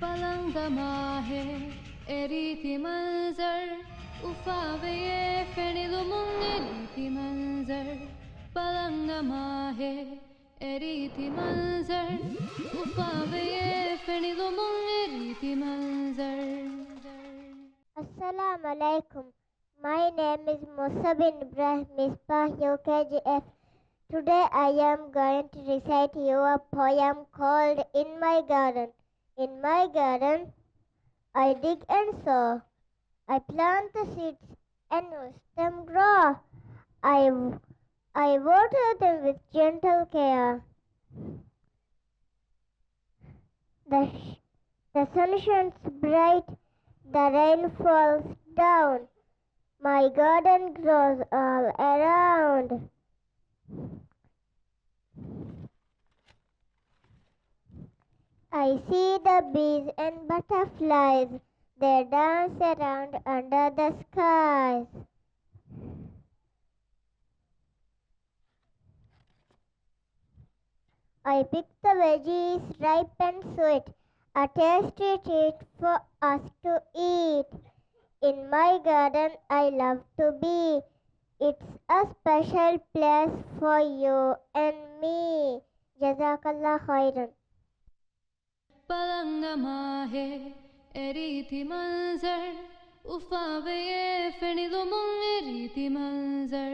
पलंग माहे एरीति मंजर उफावे ये फेनिलो मुंग एरीति मंजर पलंग माहे एरीति मंजर उफावे ये फेनिलो मुंग एरीति मंजर. Assalamu alaikum. My name is Mus'ab Ibrahim, Misbaah, UKG. Today I am going to recite you a poem called In My Garden. In my garden, I dig and sow. I plant the seeds and watch them grow. I water them with gentle care. The sun shines bright, the rain falls down. My garden grows all around. I see the bees and butterflies. They dance around under the skies. I pick the veggies ripe and sweet, a tasty treat for us to eat. In my garden I love to be. It's a special place for you and me. Jazakallah khairan. पलंग माहे एरीति मंजर उफावे ये फेनिलो मुंग एरीति मंजर.